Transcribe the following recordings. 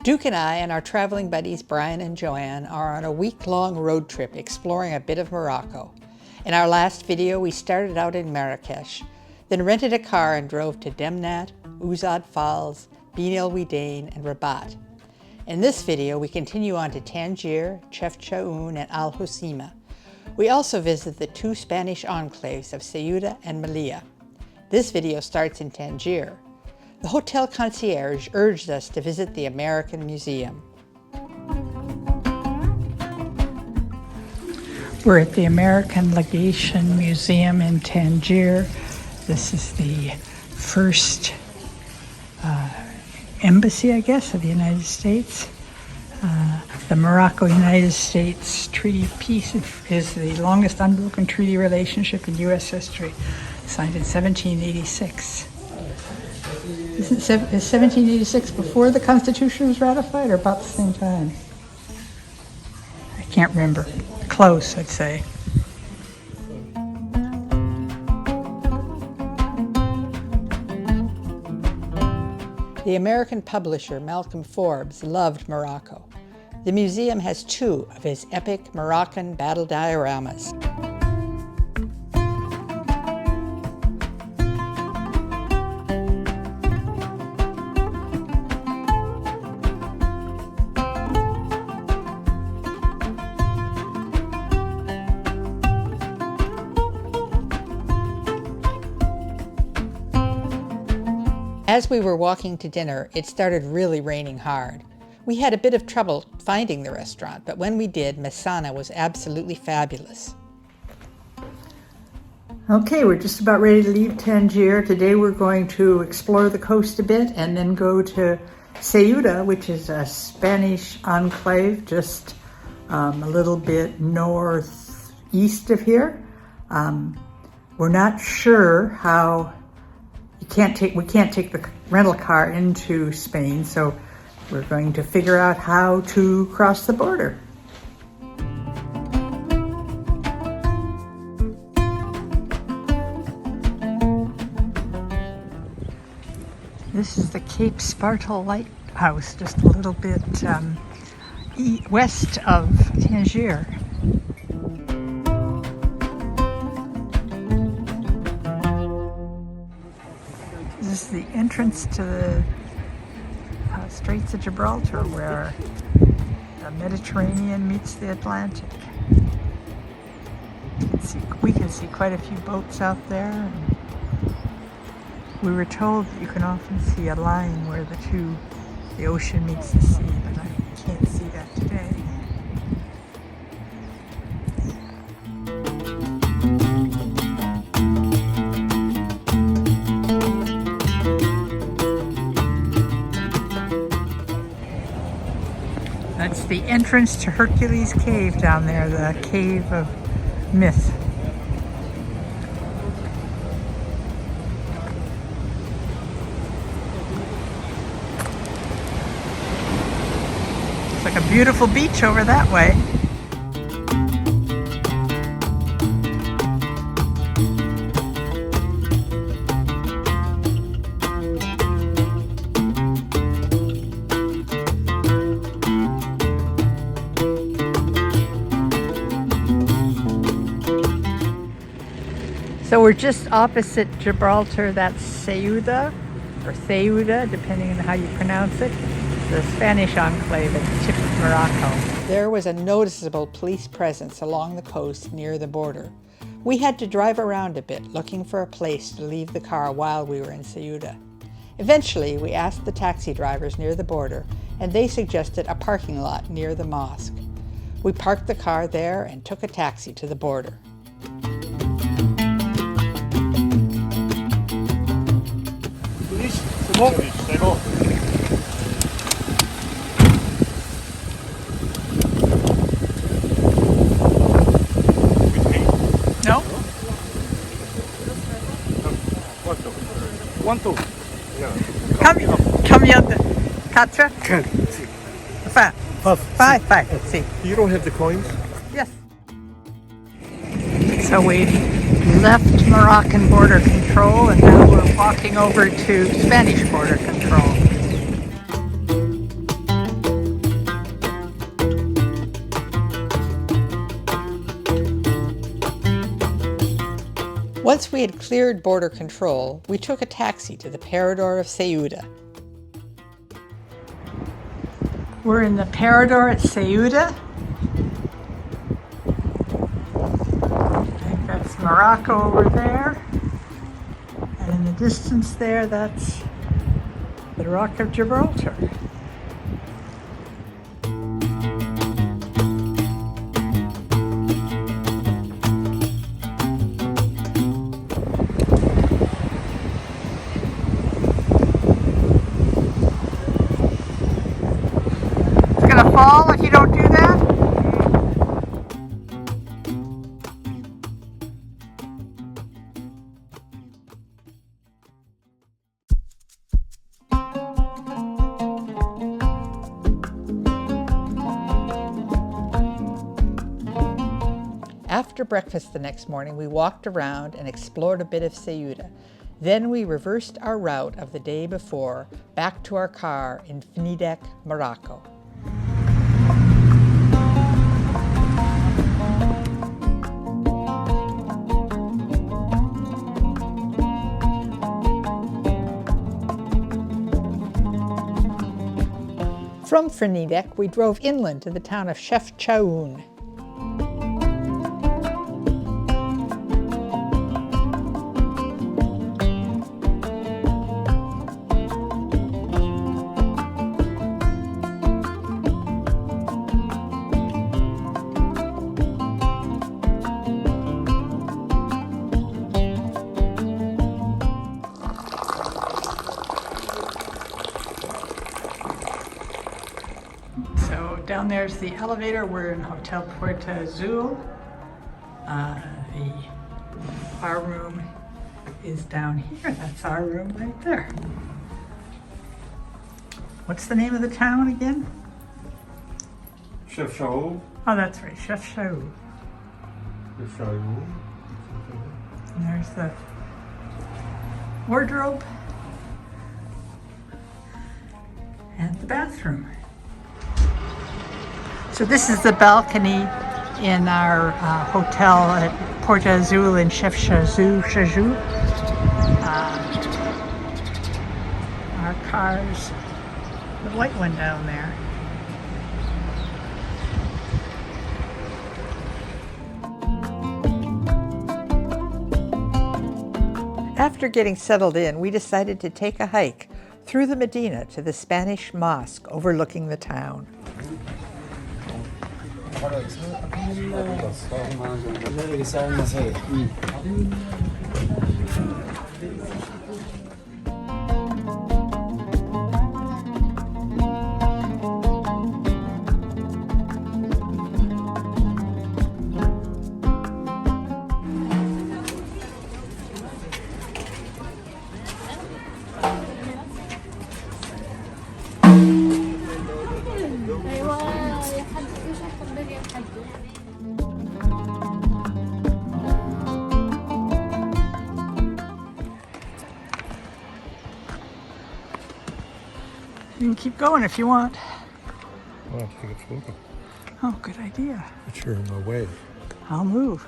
Duke and I and our traveling buddies Brian and Joanne are on a week-long road trip exploring a bit of Morocco. In our last video, we started out in Marrakesh, then rented a car and drove to Demnat, Ouzad Falls, Bin El Ouidain, and Rabat. In this video, we continue on to Tangier, Chefchaouen, and Hoceima. We also visit the two Spanish enclaves of Ceuta and Melilla. This video starts in Tangier. The hotel concierge urged us to visit the American Museum. We're at the American Legation Museum in Tangier. This is the first embassy, I guess, of the United States. The Morocco-United States Treaty of Peace is the longest unbroken treaty relationship in U.S. history, signed in 1786. Is 1786 before the Constitution was ratified or about the same time? I can't remember. Close, I'd say. The American publisher Malcolm Forbes loved Morocco. The museum has two of his epic Moroccan battle dioramas. As we were walking to dinner, it started really raining hard. We had a bit of trouble finding the restaurant, but when we did, Mesana was absolutely fabulous. Okay, we're just about ready to leave Tangier. Today we're going to explore the coast a bit and then go to Ceuta, which is a Spanish enclave just a little bit northeast of here. We're not sure how we can't take the rental car into Spain, so we're going to figure out how to cross the border. This is the Cape Spartel Lighthouse, just a little bit west of Tangier. This is the entrance to the Straits of Gibraltar, where the Mediterranean meets the Atlantic. We can see quite a few boats out there. And we were told that you can often see a line where the ocean meets the sea, but I can't see that today. That's the entrance to Hercules Cave down there, the Cave of Myth. It's like a beautiful beach over that way. So we're just opposite Gibraltar. That's Ceuta, or Ceuta, depending on how you pronounce it, the Spanish enclave at the tip of Morocco. There was a noticeable police presence along the coast near the border. We had to drive around a bit looking for a place to leave the car while we were in Ceuta. Eventually, we asked the taxi drivers near the border, and they suggested a parking lot near the mosque. We parked the car there and took a taxi to the border. C'est bon. No? Quanto? Combien de? Quatre? Si. Five. See. You don't have the coins? Yes. So we left Moroccan border control and now we're walking over to Spanish border control. Once we had cleared border control, we took a taxi to the Parador of Ceuta. We're in the Parador at Ceuta. I think that's Morocco over there. And in the distance there, that's the Rock of Gibraltar. It's gonna fall if you don't do that. After breakfast the next morning, we walked around and explored a bit of Ceuta. Then we reversed our route of the day before back to our car in Fnidek, Morocco. From Fnidek, we drove inland to the town of Chefchaouen. So down there's the elevator. We're in Hotel Puerta Azul. Our room is down here. That's our room right there. What's the name of the town again? Chefchaouen. Oh, that's right, Chefchaouen. Chefchaouen. And there's the wardrobe and the bathroom. So this is the balcony in our hotel at Puerta Azul in Chefchaouen. Our cars, the white one down there. After getting settled in, we decided to take a hike through the Medina to the Spanish mosque overlooking the town. You can keep going if you want. Well, I think it's moving. Oh, good idea. But you're in the way. I'll move.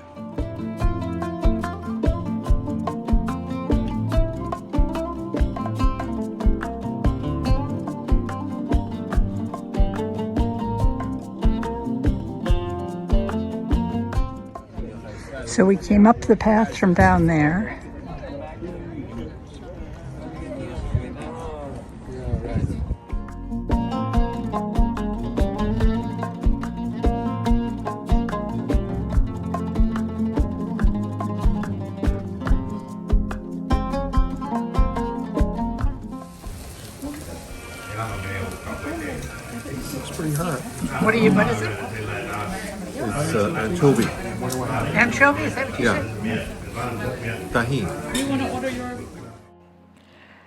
So we came up the path from down there. It's pretty hot. What is it? It's anchovy. Anchovy, is that what you said? Tahin.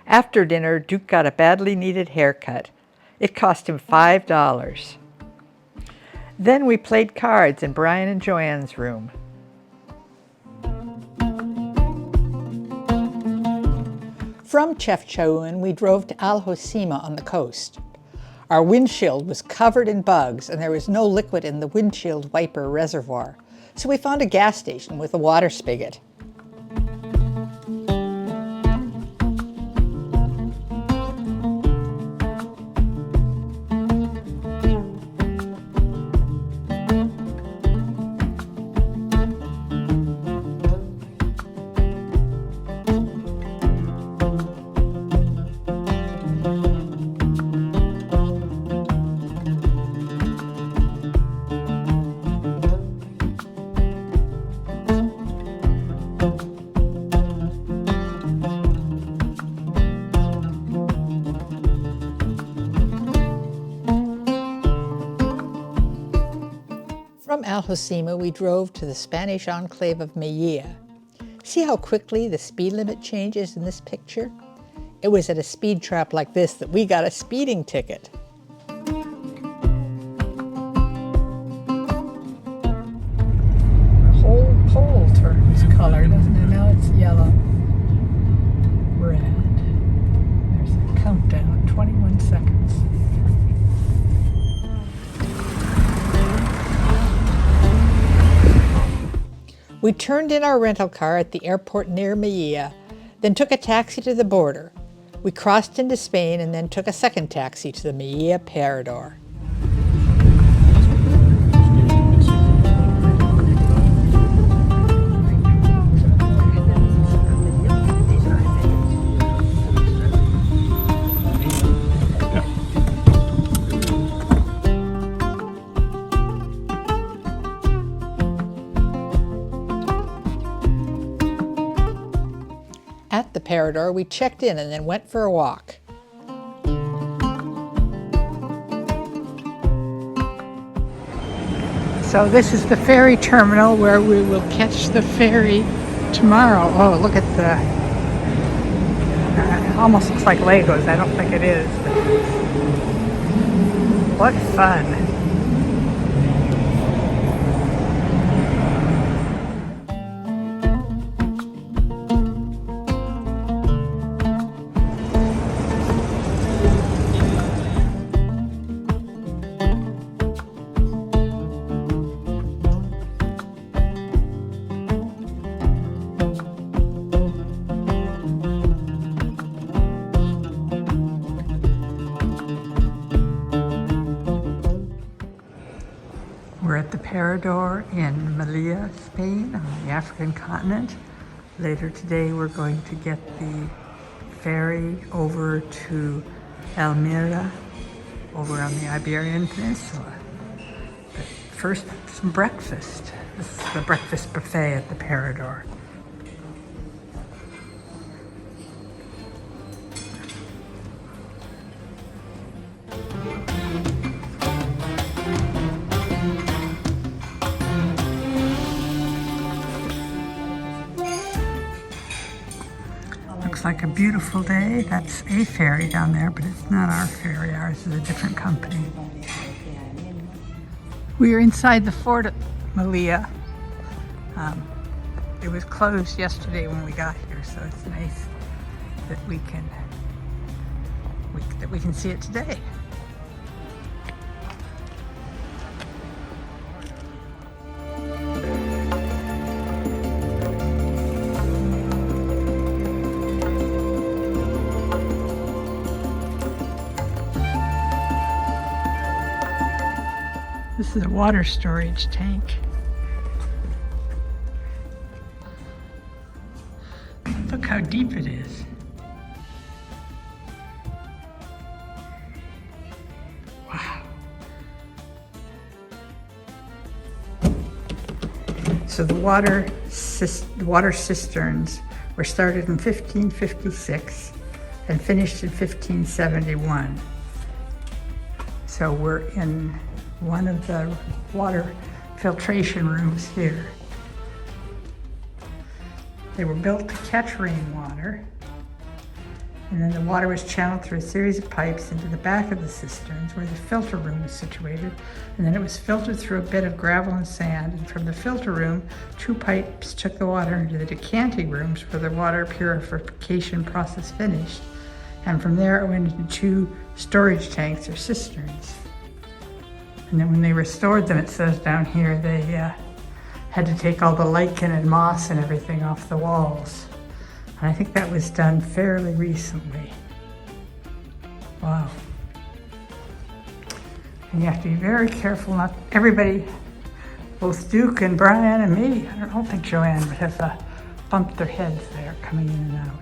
After dinner, Duke got a badly needed haircut. It cost him $5. Then we played cards in Brian and Joanne's room. From Chefchaouen, we drove to Hoceima on the coast. Our windshield was covered in bugs and there was no liquid in the windshield wiper reservoir, so we found a gas station with a water spigot. Hoceima, we drove to the Spanish enclave of Melilla. See how quickly the speed limit changes in this picture? It was at a speed trap like this that we got a speeding ticket. The whole pole turns color, doesn't it? Now it's yellow, red. There's a countdown, 21 seconds. We turned in our rental car at the airport near Melilla, then took a taxi to the border. We crossed into Spain and then took a second taxi to the Ceuta Parador. At the Parador, we checked in and then went for a walk. So this is the ferry terminal where we will catch the ferry tomorrow. Oh, look at the, it almost looks like Legos. I don't think it is. What fun. We're at the Parador in Melilla, Spain, on the African continent. Later today we're going to get the ferry over to Almeria, over on the Iberian Peninsula. But first, some breakfast. This is the breakfast buffet at the Parador. Looks like a beautiful day. That's a ferry down there, but it's not our ferry. Ours is a different company. We are inside the fort at Melilla. It was closed yesterday when we got here, so it's nice that we can see it today. This is a water storage tank. Look how deep it is. Wow. So the water cisterns were started in 1556 and finished in 1571. So we're in one of the water filtration rooms here. They were built to catch rainwater, and then the water was channeled through a series of pipes into the back of the cisterns where the filter room was situated, and then it was filtered through a bed of gravel and sand, and from the filter room, 2 pipes took the water into the decanting rooms where the water purification process finished, and from there it went into 2 storage tanks or cisterns. And then when they restored them, it says down here, they had to take all the lichen and moss and everything off the walls. And I think that was done fairly recently. Wow. And you have to be very careful. Not everybody, both Duke and Brian and me, I don't think Joanne would have bumped their heads there coming in and out.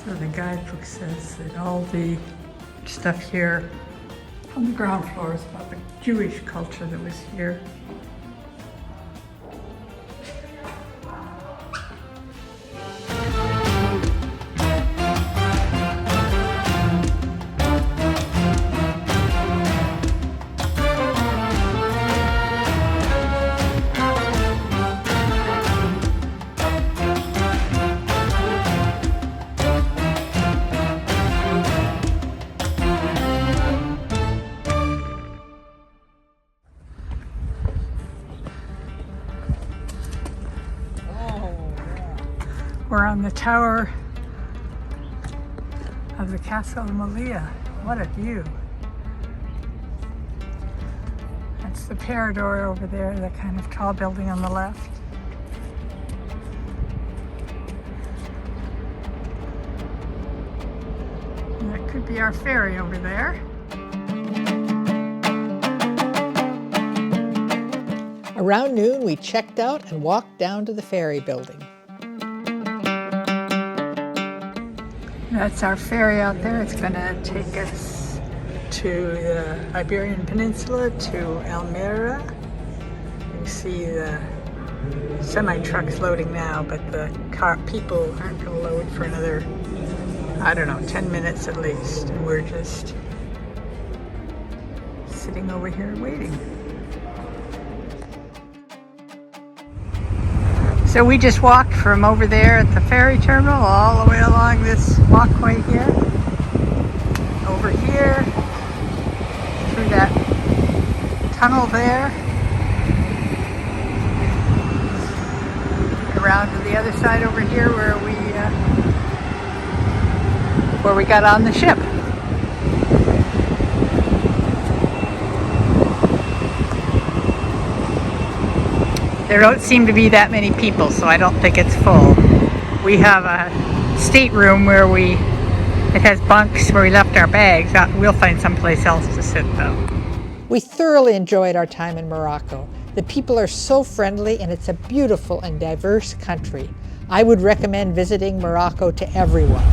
So the guidebook says that all the stuff here on the ground floor is about the Jewish culture that was here. We're on the tower of the Castle of Melilla. What a view. That's the Parador over there, that kind of tall building on the left. And that could be our ferry over there. Around noon, we checked out and walked down to the ferry building. That's our ferry out there. It's going to take us to the Iberian Peninsula, to Almeria. You see the semi-trucks loading now, but the people aren't going to load for another, I don't know, 10 minutes at least. And we're just sitting over here waiting. So we just walked from over there at the ferry terminal all the way along this walkway here, over here, through that tunnel there, around to the other side over here where we got on the ship. There don't seem to be that many people, so I don't think it's full. We have a stateroom where it has bunks where we left our bags. We'll find someplace else to sit though. We thoroughly enjoyed our time in Morocco. The people are so friendly and it's a beautiful and diverse country. I would recommend visiting Morocco to everyone.